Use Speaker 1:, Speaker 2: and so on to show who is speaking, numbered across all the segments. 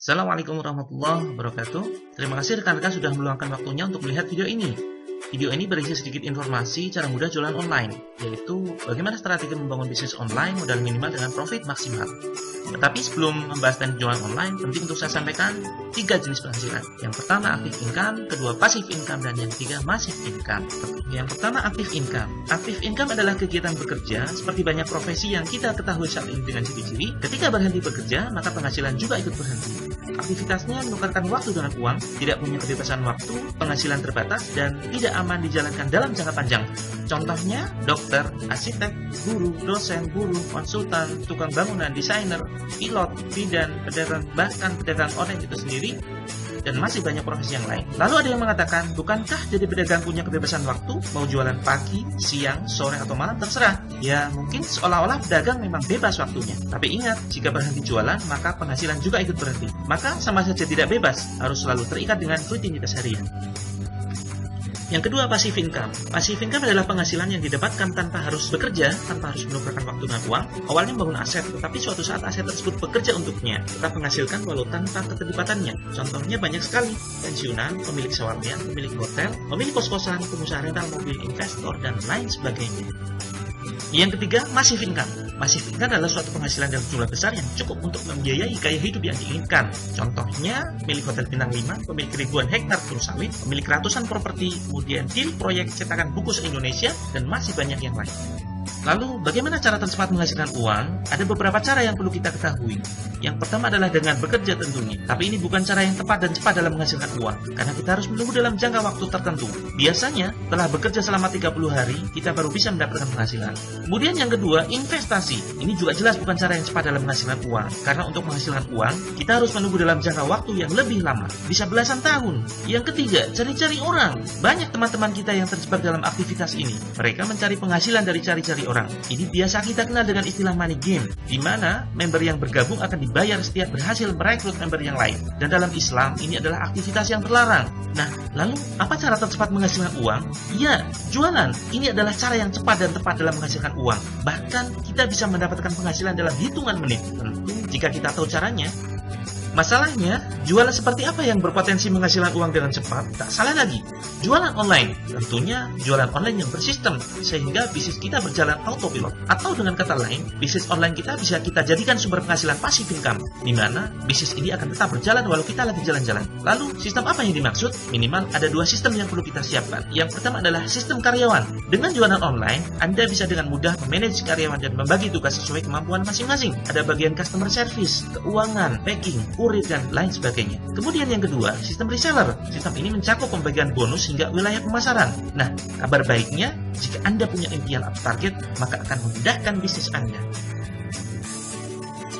Speaker 1: Assalamualaikum warahmatullahi wabarakatuh. Terima kasih rekan-rekan sudah meluangkan waktunya untuk melihat video ini. Video ini berisi sedikit informasi cara mudah jualan online, yaitu bagaimana strategi membangun bisnis online modal minimal dengan profit maksimal. Tetapi sebelum membahas teknik jualan online, penting untuk saya sampaikan 3 jenis penghasilan. Yang pertama active income, kedua passive income, dan yang ketiga massive income. Yang pertama active income. Active income adalah kegiatan bekerja seperti banyak profesi yang kita ketahui saat ini dengan ciri-ciri. Ketika berhenti bekerja, maka penghasilan juga ikut berhenti. Aktivitasnya menukarkan waktu dengan uang, tidak punya kebebasan waktu, penghasilan terbatas, dan tidak aman dijalankan dalam jangka panjang. Contohnya, dokter, arsitek, guru, dosen, buruh, konsultan, tukang bangunan, desainer, pilot, bidan, pedagang, bahkan pedagang online itu sendiri, dan masih banyak profesi yang lain. Lalu ada yang mengatakan, bukankah jadi pedagang punya kebebasan waktu? Mau jualan pagi, siang, sore, atau malam terserah. Ya, mungkin seolah-olah pedagang memang bebas waktunya. Tapi ingat, jika berhenti jualan, maka penghasilan juga ikut berhenti. Maka sama saja tidak bebas, harus selalu terikat dengan rutinitas harian. Yang kedua, passive income. Passive income adalah penghasilan yang didapatkan tanpa harus bekerja, tanpa harus menukarkan waktu dengan uang. Awalnya membangun aset, tetapi suatu saat aset tersebut bekerja untuknya, tetap menghasilkan walau tanpa keterlibatannya. Contohnya banyak sekali, pensiunan, pemilik sewayan, pemilik hotel, pemilik kos-kosan, pengusaha rental mobil, investor, dan lain sebagainya. Yang ketiga, massive income. Massive income adalah suatu penghasilan dalam jumlah besar yang cukup untuk membiayai gaya hidup yang diinginkan. Contohnya, milik hotel bintang 5, pemilik ribuan hektar kebun sawit, pemilik ratusan properti, kemudian deal proyek cetakan buku se-Indonesia, dan masih banyak yang lain. Lalu, bagaimana cara tercepat menghasilkan uang? Ada beberapa cara yang perlu kita ketahui. Yang pertama adalah dengan bekerja tentunya. Tapi ini bukan cara yang tepat dan cepat dalam menghasilkan uang, karena kita harus menunggu dalam jangka waktu tertentu. Biasanya, setelah bekerja selama 30 hari, kita baru bisa mendapatkan penghasilan. Kemudian yang kedua, investasi. Ini juga jelas bukan cara yang cepat dalam menghasilkan uang, karena untuk menghasilkan uang, kita harus menunggu dalam jangka waktu yang lebih lama, bisa belasan tahun. Yang ketiga, cari-cari orang. Banyak teman-teman kita yang terjebak dalam aktivitas ini. Mereka mencari penghasilan dari cari-cari orang. Ini biasa kita kenal dengan istilah money game, di mana member yang bergabung akan dibayar setiap berhasil merekrut member yang lain. Dan dalam Islam, ini adalah aktivitas yang terlarang. Nah, lalu apa cara tercepat menghasilkan uang? Ya, jualan. Ini adalah cara yang cepat dan tepat dalam menghasilkan uang. Bahkan kita bisa mendapatkan penghasilan dalam hitungan menit. Tentu jika kita tahu caranya. Masalahnya, jualan seperti apa yang berpotensi menghasilkan uang dengan cepat? Tak salah lagi, jualan online. Tentunya jualan online yang bersistem, sehingga bisnis kita berjalan autopilot. Atau dengan kata lain, bisnis online kita bisa kita jadikan sumber penghasilan passive income, di mana bisnis ini akan tetap berjalan walau kita lagi jalan-jalan. Lalu, sistem apa yang dimaksud? Minimal ada 2 sistem yang perlu kita siapkan. Yang pertama adalah sistem karyawan. Dengan jualan online, Anda bisa dengan mudah memanage karyawan dan membagi tugas sesuai kemampuan masing-masing. Ada bagian customer service, keuangan, packing, kurir, dan lain sebagainya. Kemudian yang kedua, sistem reseller. Sistem ini mencakup pembagian bonus hingga wilayah pemasaran. Nah, kabar baiknya, jika Anda punya impian atau target, maka akan memudahkan bisnis Anda.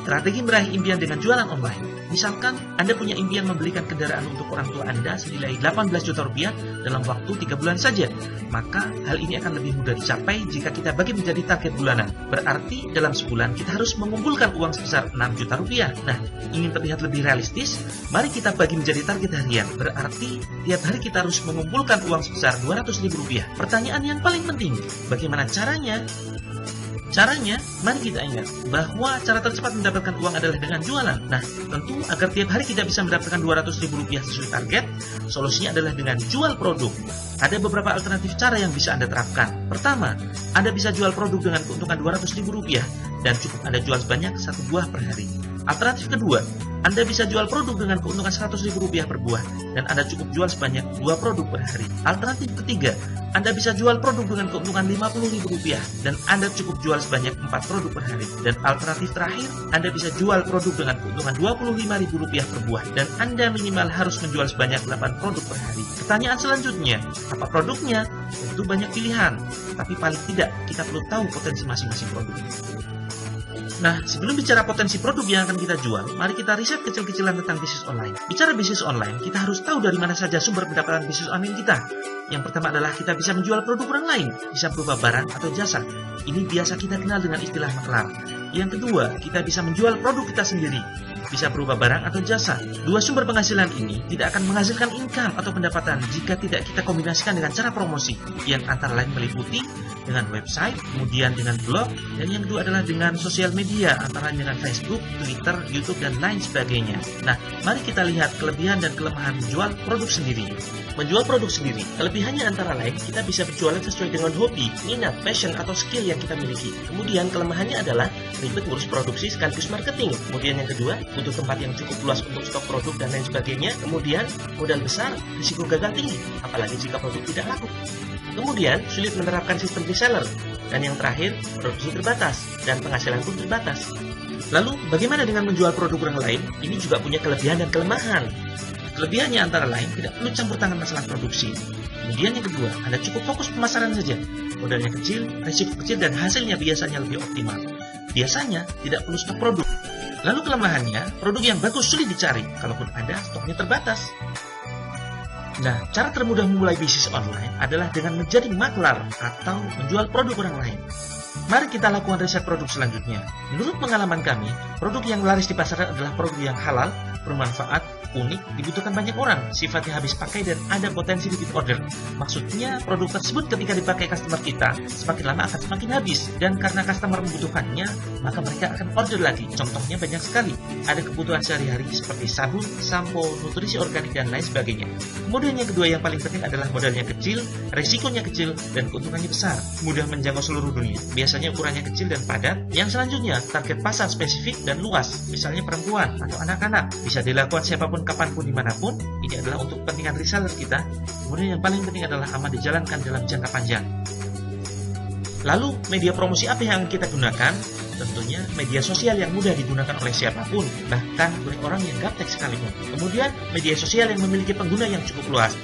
Speaker 1: Strategi meraih impian dengan jualan online. Misalkan Anda punya impian membelikan kendaraan untuk orang tua Anda senilai 18 juta rupiah dalam waktu 3 bulan saja. Maka hal ini akan lebih mudah dicapai jika kita bagi menjadi target bulanan. Berarti dalam sebulan kita harus mengumpulkan uang sebesar 6 juta rupiah. Nah, ingin terlihat lebih realistis, mari kita bagi menjadi target harian. Berarti tiap hari kita harus mengumpulkan uang sebesar 200.000 rupiah. Pertanyaan yang paling penting, bagaimana caranya? Caranya, mari kita ingat bahwa cara tercepat mendapatkan uang adalah dengan jualan. Nah, tentu agar tiap hari kita bisa mendapatkan 200.000 rupiah sesuai target, solusinya adalah dengan jual produk. Ada beberapa alternatif cara yang bisa Anda terapkan. Pertama, Anda bisa jual produk dengan keuntungan 200.000 rupiah dan cukup Anda jual sebanyak 1 buah per hari. Alternatif kedua, Anda bisa jual produk dengan keuntungan 100.000 rupiah per buah dan Anda cukup jual sebanyak 2 produk per hari. Alternatif ketiga, Anda bisa jual produk dengan keuntungan 50.000 rupiah dan Anda cukup jual sebanyak 4 produk per hari. Dan alternatif terakhir, Anda bisa jual produk dengan keuntungan 25.000 rupiah per buah dan Anda minimal harus menjual sebanyak 8 produk per hari. Pertanyaan selanjutnya, apa produknya? Tentu banyak pilihan, tapi paling tidak kita perlu tahu potensi masing-masing produk. Nah, sebelum bicara potensi produk yang akan kita jual, mari kita riset kecil-kecilan tentang bisnis online. Bicara bisnis online, kita harus tahu dari mana saja sumber pendapatan bisnis online kita. Yang pertama adalah kita bisa menjual produk orang lain, bisa berupa barang atau jasa. Ini biasa kita kenal dengan istilah maklar. Yang kedua, kita bisa menjual produk kita sendiri, bisa berupa barang atau jasa. 2 sumber penghasilan ini tidak akan menghasilkan income atau pendapatan jika tidak kita kombinasikan dengan cara promosi, yang antara lain meliputi dengan website, kemudian dengan blog, dan yang kedua adalah dengan sosial media, antara dengan Facebook, Twitter, YouTube, dan lain sebagainya. Nah, mari kita lihat kelebihan dan kelemahan menjual produk sendiri. Menjual produk sendiri, kelebihannya antara lain, kita bisa berjualan sesuai dengan hobi, minat, passion, atau skill yang kita miliki. Kemudian kelemahannya adalah ribet ngurus produksi sekaligus marketing. Kemudian yang kedua, butuh tempat yang cukup luas untuk stok produk dan lain sebagainya. Kemudian, modal besar, risiko gagal tinggi, apalagi jika produk tidak laku. Kemudian, sulit menerapkan sistem reseller. Dan yang terakhir, produksi terbatas, dan penghasilan pun terbatas. Lalu, bagaimana dengan menjual produk orang lain? Ini juga punya kelebihan dan kelemahan. Kelebihannya antara lain, tidak perlu campur tangan masalah produksi. Kemudian yang kedua, Anda cukup fokus pemasaran saja. Modalnya kecil, risiko kecil, dan hasilnya biasanya lebih optimal. Biasanya, tidak perlu stok produk. Lalu kelemahannya, produk yang bagus sulit dicari, kalaupun ada, stoknya terbatas. Nah, cara termudah memulai bisnis online adalah dengan menjadi maklar atau menjual produk orang lain. Mari kita lakukan riset produk selanjutnya. Menurut pengalaman kami, produk yang laris di pasaran adalah produk yang halal, bermanfaat, unik, dibutuhkan banyak orang, sifatnya habis pakai, dan ada potensi repeat order. Maksudnya, produk tersebut ketika dipakai customer kita, semakin lama akan semakin habis. Dan karena customer membutuhkannya, maka mereka akan order lagi. Contohnya banyak sekali. Ada kebutuhan sehari-hari seperti sabun, sampo, nutrisi organik, dan lain sebagainya. Kemudian yang kedua yang paling penting adalah modalnya kecil, resikonya kecil, dan keuntungannya besar. Mudah menjangkau seluruh dunia. Biasanya ukurannya kecil dan padat. Yang selanjutnya, target pasar spesifik dan luas. Misalnya perempuan atau anak-anak. Bisa dilakukan siapapun, kapanpun, dimanapun. Ini adalah untuk kepentingan reseller kita. Kemudian yang paling penting adalah aman dijalankan dalam jangka panjang. Lalu, media promosi apa yang kita gunakan? Tentunya media sosial yang mudah digunakan oleh siapapun, bahkan oleh orang yang gaptek sekalipun. Kemudian, media sosial yang memiliki pengguna yang cukup luas.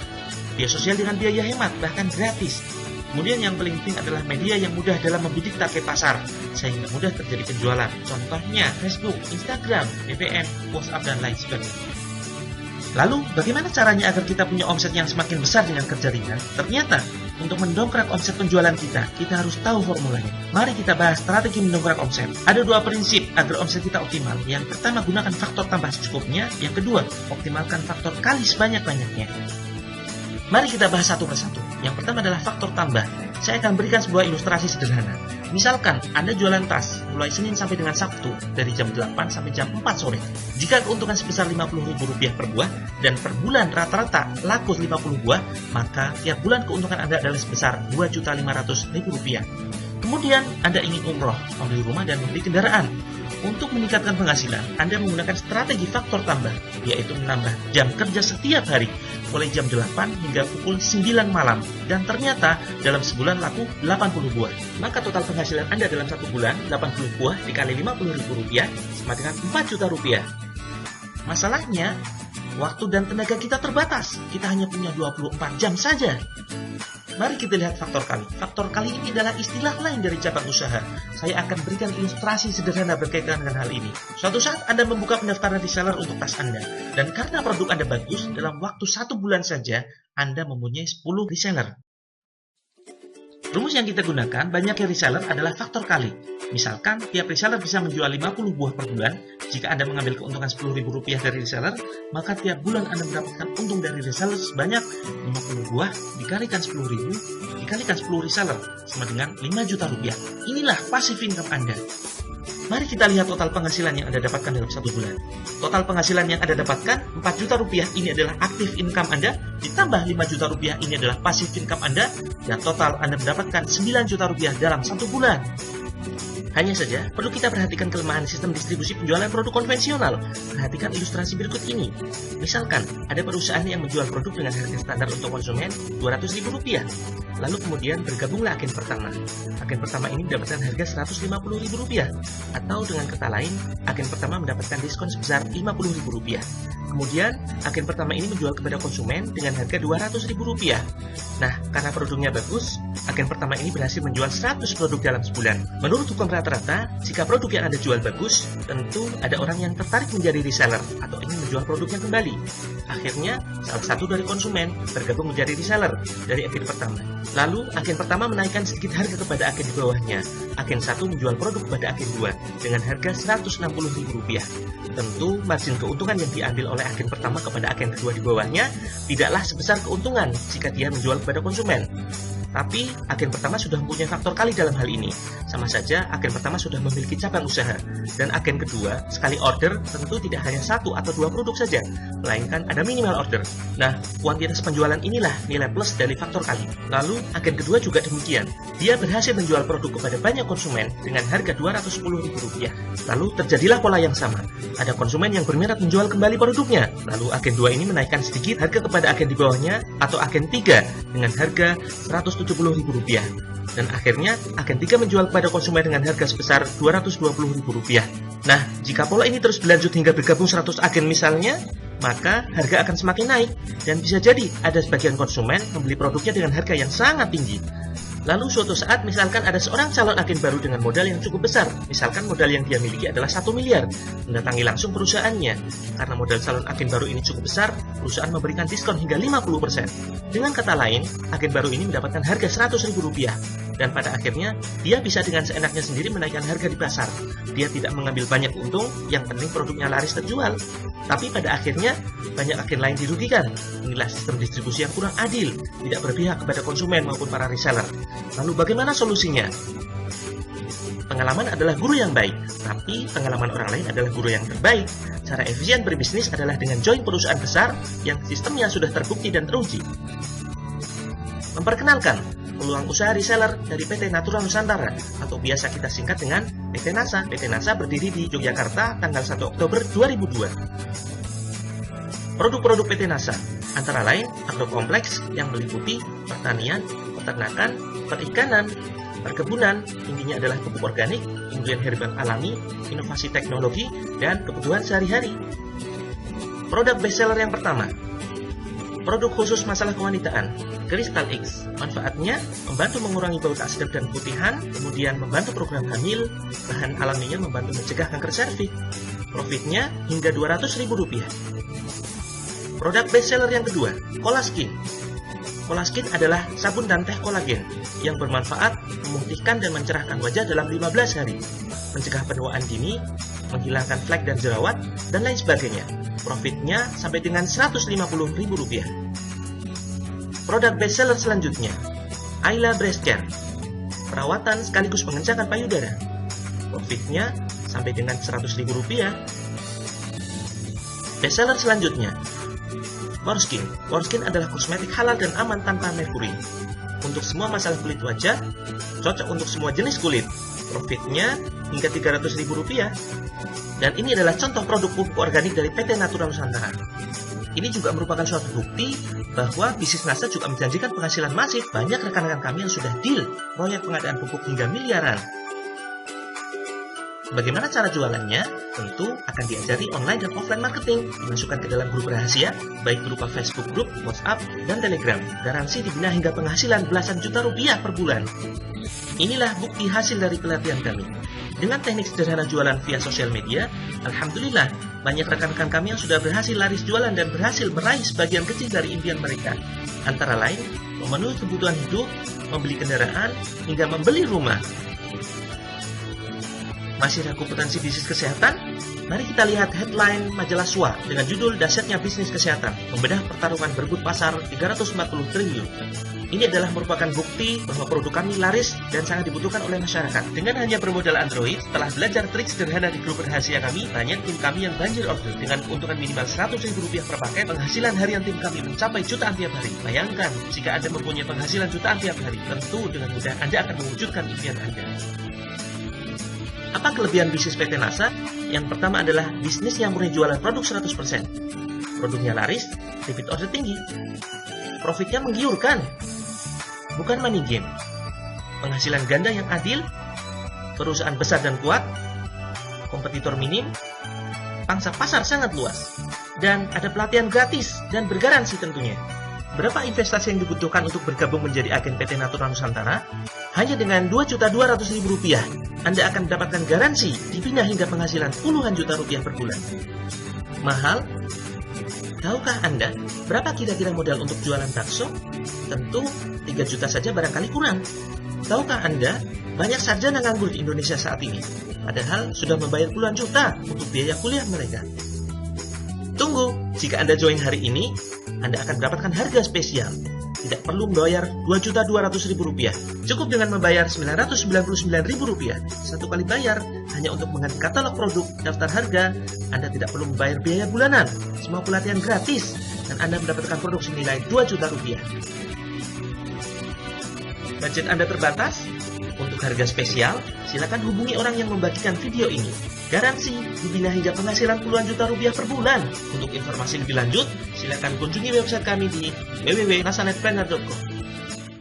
Speaker 1: Media sosial dengan biaya hemat, bahkan gratis. Kemudian yang paling penting adalah media yang mudah dalam membidik target pasar, sehingga mudah terjadi penjualan. Contohnya Facebook, Instagram, BBM, WhatsApp, dan lain sebagainya. Lalu, bagaimana caranya agar kita punya omset yang semakin besar dengan kerja ringan? Ternyata, untuk mendongkrak omset penjualan kita harus tahu formulanya. Mari kita bahas strategi mendongkrak omset. Ada dua prinsip agar omset kita optimal. Yang pertama, gunakan faktor tambah secukupnya. Yang kedua, optimalkan faktor kali sebanyak-banyaknya. Mari kita bahas satu persatu. Yang pertama adalah faktor tambah. Saya akan berikan sebuah ilustrasi sederhana. Misalkan, Anda jualan tas mulai Senin sampai dengan Sabtu dari jam 8 sampai jam 4 sore. Jika keuntungan sebesar Rp50.000 per buah dan per bulan rata-rata laku 50 buah, maka tiap bulan keuntungan Anda adalah sebesar Rp2.500.000. Kemudian, Anda ingin umroh, membeli rumah, dan membeli kendaraan. Untuk meningkatkan penghasilan, Anda menggunakan strategi faktor tambah, yaitu menambah jam kerja setiap hari, mulai jam 8 hingga pukul 9 malam. Dan ternyata, dalam sebulan laku 80 buah. Maka total penghasilan Anda dalam satu bulan, 80 buah dikali Rp50.000, sama dengan Rp4.000.000. Masalahnya, waktu dan tenaga kita terbatas. Kita hanya punya 24 jam saja. Mari kita lihat faktor kali. Faktor kali ini adalah istilah lain dari cabang usaha. Saya akan berikan ilustrasi sederhana berkaitan dengan hal ini. Suatu saat Anda membuka pendaftaran reseller untuk tas Anda. Dan karena produk Anda bagus, dalam waktu 1 bulan saja, Anda mempunyai 10 reseller. Rumus yang kita gunakan banyaknya reseller adalah faktor kali. Misalkan, tiap reseller bisa menjual 50 buah per bulan. Jika Anda mengambil keuntungan Rp10.000 dari reseller, maka tiap bulan Anda mendapatkan untung dari reseller sebanyak 50 buah dikalikan 10.000 dikalikan 10 reseller, sama dengan Rp5.000.000. Inilah passive income Anda. Mari kita lihat total penghasilan yang Anda dapatkan dalam 1 bulan. Total penghasilan yang Anda dapatkan, Rp4.000.000 ini adalah active income Anda, ditambah Rp5.000.000 ini adalah passive income Anda, dan total Anda mendapatkan Rp9.000.000 dalam 1 bulan. Hanya saja, perlu kita perhatikan kelemahan sistem distribusi penjualan produk konvensional. Perhatikan ilustrasi berikut ini. Misalkan, ada perusahaan yang menjual produk dengan harga standar untuk konsumen Rp200.000. Lalu kemudian bergabunglah agen pertama. Agen pertama ini mendapatkan harga Rp150.000. Atau dengan kata lain, agen pertama mendapatkan diskon sebesar Rp50.000. Kemudian, agen pertama ini menjual kepada konsumen dengan harga Rp200.000. Nah, karena produknya bagus, agen pertama ini berhasil menjual 100 produk dalam sebulan. Menurut hukum rata-rata, jika produk yang Anda jual bagus, tentu ada orang yang tertarik menjadi reseller atau ingin menjual produknya kembali. Akhirnya, salah satu dari konsumen bergabung menjadi reseller dari agen pertama. Lalu, agen pertama menaikkan sedikit harga kepada agen di bawahnya. Agen 1 menjual produk kepada agen 2 dengan harga Rp160.000. Tentu, margin keuntungan yang diambil oleh agen pertama kepada agen kedua di bawahnya tidaklah sebesar keuntungan jika dia menjual kepada konsumen. Tapi agen pertama sudah mempunyai faktor kali dalam hal ini. Sama saja agen pertama sudah memiliki cabang usaha. Dan agen kedua, sekali order tentu tidak hanya 1 atau 2 produk saja, melainkan ada minimal order. Nah, kuantitas penjualan inilah nilai plus dari faktor kali. Lalu, agen kedua juga demikian. Dia berhasil menjual produk kepada banyak konsumen dengan harga Rp210.000. Lalu terjadilah pola yang sama. Ada konsumen yang berminat menjual kembali produknya. Lalu agen 2 ini menaikkan sedikit harga kepada agen di bawahnya atau agen 3 dengan harga Rp170.000. Dan akhirnya agen 3 menjual kepada konsumen dengan harga sebesar Rp220.000. Nah, jika pola ini terus berlanjut hingga bergabung 100 agen misalnya, maka harga akan semakin naik dan bisa jadi ada sebagian konsumen membeli produknya dengan harga yang sangat tinggi. Lalu suatu saat misalkan ada seorang calon agen baru dengan modal yang cukup besar, misalkan modal yang dia miliki adalah 1 miliar, mendatangi langsung perusahaannya. Karena modal calon agen baru ini cukup besar, perusahaan memberikan diskon hingga 50%. Dengan kata lain, agen baru ini mendapatkan harga Rp100.000. Dan pada akhirnya, dia bisa dengan seenaknya sendiri menaikkan harga di pasar. Dia tidak mengambil banyak untung, yang penting produknya laris terjual. Tapi pada akhirnya, banyak agen lain dirugikan. Inilah sistem distribusi yang kurang adil, tidak berpihak kepada konsumen maupun para reseller. Lalu bagaimana solusinya? Pengalaman adalah guru yang baik, tapi pengalaman orang lain adalah guru yang terbaik. Cara efisien berbisnis adalah dengan join perusahaan besar yang sistemnya sudah terbukti dan teruji. Memperkenalkan peluang usaha reseller dari PT Natura Nusantara atau biasa kita singkat dengan PT NASA. PT NASA berdiri di Yogyakarta tanggal 1 Oktober 2002. Produk-produk PT NASA antara lain agrokompleks yang meliputi pertanian, peternakan, perikanan, perkebunan, intinya adalah pupuk organik, kemudian herbal alami, inovasi teknologi, dan kebutuhan sehari-hari. Produk bestseller yang pertama, produk khusus masalah kewanitaan, Crystal X. Manfaatnya membantu mengurangi bau tak sedap dan putihan, kemudian membantu program hamil, bahan alaminya membantu mencegah kanker serviks. Profitnya hingga Rp200.000. Produk bestseller yang kedua, Colaskin. Colaskin adalah sabun dan teh kolagen yang bermanfaat memutihkan dan mencerahkan wajah dalam 15 hari, mencegah penuaan dini, menghilangkan flek dan jerawat, dan lain sebagainya. Profitnya sampai dengan Rp150.000. Produk bestseller selanjutnya, Ayla Breast Care. Perawatan sekaligus mengencangkan payudara. Profitnya sampai dengan Rp100.000. Bestseller selanjutnya, Poreskin. Poreskin adalah kosmetik halal dan aman tanpa merkuri. Untuk semua masalah kulit wajah, cocok untuk semua jenis kulit. Profitnya hingga Rp300.000. Dan ini adalah contoh produk pupuk organik dari PT Natura Nusantara. Ini juga merupakan suatu bukti bahwa bisnis NASA juga menjanjikan penghasilan masif. Banyak rekan-rekan kami yang sudah deal proyek pengadaan pupuk hingga miliaran. Bagaimana cara jualannya? Tentu akan diajari online dan offline marketing, dimasukkan ke dalam grup rahasia, baik berupa Facebook Group, WhatsApp, dan Telegram. Garansi dibina hingga penghasilan belasan juta rupiah per bulan. Inilah bukti hasil dari pelatihan kami. Dengan teknik sederhana jualan via sosial media, alhamdulillah, banyak rekan-rekan kami yang sudah berhasil laris jualan dan berhasil meraih sebagian kecil dari impian mereka. Antara lain, memenuhi kebutuhan hidup, membeli kendaraan, hingga membeli rumah. Masih ragu potensi bisnis kesehatan? Mari kita lihat headline majalah SWA dengan judul Dahsyatnya Bisnis Kesehatan, Membedah Pertarungan Berebut Pasar 340 triliun. Ini adalah merupakan bukti bahwa produk kami laris dan sangat dibutuhkan oleh masyarakat. Dengan hanya bermodal Android, setelah belajar trik sederhana di grup rahasia kami, banyak tim kami yang banjir order. Dengan keuntungan minimal Rp100.000 per paket, penghasilan harian tim kami mencapai jutaan tiap hari. Bayangkan, jika Anda mempunyai penghasilan jutaan tiap hari, tentu dengan mudah Anda akan mewujudkan impian Anda. Apa kelebihan bisnis PT NASA? Yang pertama adalah bisnis yang murni jualan produk 100%. Produknya laris, repeat order tinggi. Profitnya menggiurkan. Bukan money game. Penghasilan ganda yang adil, perusahaan besar dan kuat, kompetitor minim, pangsa pasar sangat luas, dan ada pelatihan gratis dan bergaransi tentunya. Berapa investasi yang dibutuhkan untuk bergabung menjadi agen PT Natura Nusantara? Hanya dengan Rp2.200.000, Anda akan mendapatkan garansi dibina hingga penghasilan puluhan juta rupiah per bulan. Mahal? Tahukah Anda berapa kira-kira modal untuk jualan bakso? Tentu 3 juta saja barangkali kurang. Tahukah Anda banyak sarjana nganggur di Indonesia saat ini, padahal sudah membayar puluhan juta untuk biaya kuliah mereka? Tunggu, jika Anda join hari ini, Anda akan mendapatkan harga spesial. tidak perlu membayar Rp2.200.000. Cukup dengan membayar Rp999.000. Satu kali bayar hanya untuk mengganti katalog produk, daftar harga. Anda tidak perlu membayar biaya bulanan. Semua pelatihan gratis dan Anda mendapatkan produk senilai Rp2 juta. Budget Anda terbatas? Untuk harga spesial, silakan hubungi orang yang membagikan video ini. Garansi dibina hingga penghasilan puluhan juta rupiah per bulan. Untuk informasi lebih lanjut, silakan kunjungi website kami di www.nasanetplanner.com.